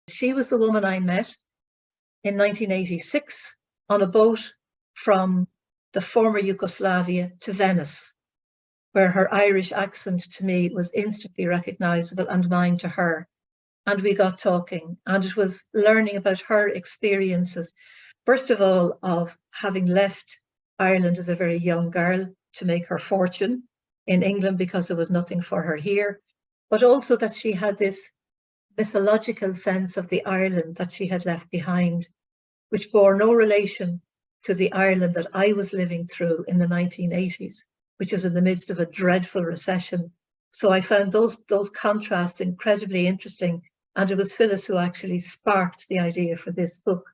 She was the woman I met in 1986 on a boat from the former Yugoslavia to Venice, where her Irish accent to me was instantly recognizable and mine to her. And we got talking, and it was learning about her experiences, first of all, of having left Ireland as a very young girl to make her fortune in England because there was nothing for her here, but also that she had this mythological sense of the Ireland that she had left behind, which bore no relation to the Ireland that I was living through in the 1980s, which was in the midst of a dreadful recession. So I found those contrasts incredibly interesting, and it was Phyllis who actually sparked the idea for this book.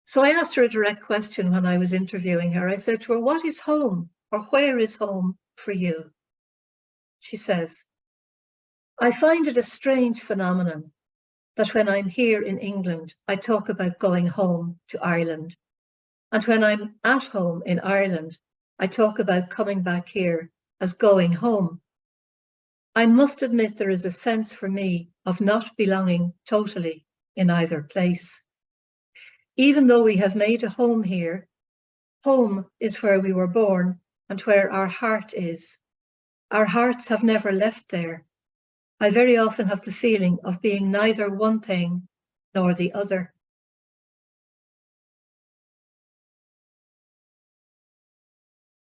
So I asked her a direct question when I was interviewing her. I said to her, what is home, or where is home for you? She says, I find it a strange phenomenon that when I'm here in England, I talk about going home to Ireland. And when I'm at home in Ireland, I talk about coming back here as going home. I must admit there is a sense for me of not belonging totally in either place. Even though we have made a home here, home is where we were born and where our heart is. Our hearts have never left there. I very often have the feeling of being neither one thing nor the other.